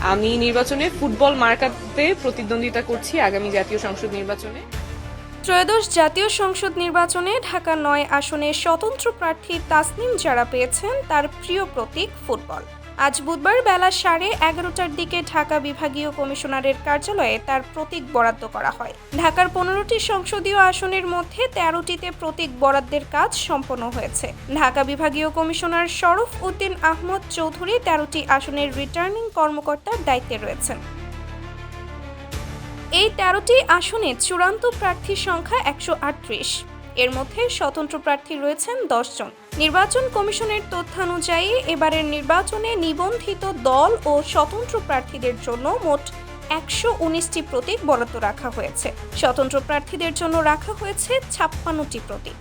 আমি নির্বাচনে ফুটবল মার্কাতে প্রতিদ্বন্দ্বিতা করছি আগামী জাতীয় সংসদ নির্বাচনে। ত্রয়োদশ জাতীয় সংসদ নির্বাচনে ঢাকা ৯ আসনে স্বতন্ত্র প্রার্থী তাসনিম যারা পেয়েছেন তার প্রিয় প্রতীক ফুটবল। আজ বুধবার বেলা 11:30টার দিকে ঢাকা বিভাগীয় কমিশনারের কার্যালয়ে তার প্রতীক বরাদ্দ করা হয়। ঢাকার 15টি সংসদীয় আসনের মধ্যে 13টিতে প্রতীক বরাদ্দের কাজ সম্পন্ন হয়েছে। ঢাকা বিভাগীয় কমিশনার শরফ উদ্দিন আহমদ চৌধুরী 13টি আসনের রিটার্নিং কর্মকর্তার দায়িত্বে রয়েছেন। এই 13টি আসনে চূড়ান্ত প্রার্থীর সংখ্যা 138। এর মধ্যে স্বতন্ত্র প্রার্থী রয়েছেন 10 জন। নির্বাচন কমিশনের তথ্যানুযায়ী এবারের নির্বাচনে নিবন্ধিত দল ও স্বতন্ত্র প্রার্থীদের জন্য মোট 119টি প্রতীক বরাদ্দ রাখা হয়েছে। স্বতন্ত্র প্রার্থীদের জন্য রাখা হয়েছে 56টি প্রতীক।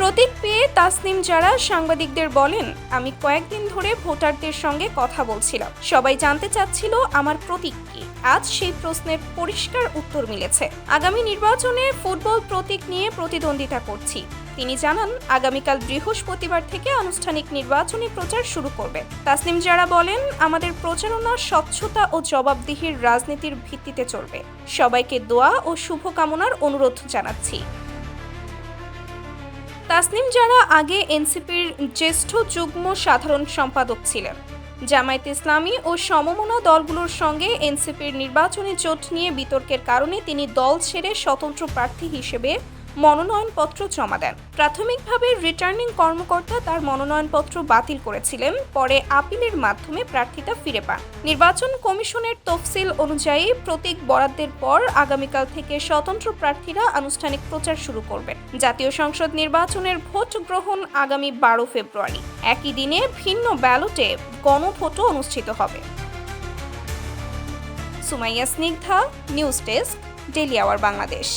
প্রতীক পেয়ে তাসনিম যারা সাংবাদিকদের বলেন, আমি কয়েকদিন ধরে ভোটারদের সঙ্গে কথা বলছিলাম। সবাই জানতে চাচ্ছিল আমার প্রতীক কি। আজ সেই প্রশ্নের পরিষ্কার উত্তর মিলেছে। আগামী নির্বাচনে ফুটবল প্রতীক নিয়ে প্রতিদ্বন্দ্বিতা করছি। তিনি জানান, আগামীকাল বৃহস্পতিবার থেকে আনুষ্ঠানিক নির্বাচনী প্রচার শুরু করবে। তাসনিম যারা বলেন, আমাদের প্রচারণা স্বচ্ছতা ও জবাবদিহির রাজনীতির ভিত্তিতে চলবে। সবাইকে দোয়া ও শুভকামনার অনুরোধ জানাচ্ছি। তাসনিম যারা আগে এনসিপির জ্যেষ্ঠ যুগ্ম সাধারণ সম্পাদক ছিলেন। জামায়াতে ইসলামী ও সমমনা দলগুলোর সঙ্গে এনসিপির নির্বাচনী জোট নিয়ে বিতর্কের কারণে তিনি দল ছেড়ে স্বতন্ত্র প্রার্থী হিসেবে মনোনয়নপত্র জমা দেন। প্রাথমিকভাবে রিটার্নিং কর্মকর্তা তার মনোনয়নপত্র বাতিল করেছিলেন, পরে আপিলের মাধ্যমে প্রার্থিতা ফিরে পান। নির্বাচন কমিশনের তফসিল অনুযায়ী প্রতীক বরাদ্দের পর আগামীকাল থেকে স্বতন্ত্র প্রার্থীরা আনুষ্ঠানিক প্রচার শুরু করবেন। জাতীয় সংসদ নির্বাচনের ভোট গ্রহণ আগামী 12 ফেব্রুয়ারি। একই দিনে ভিন্ন ব্যালটে গণভোটও অনুষ্ঠিত হবে। Sumaiya Snigdha, news desk, daily our Bangladesh.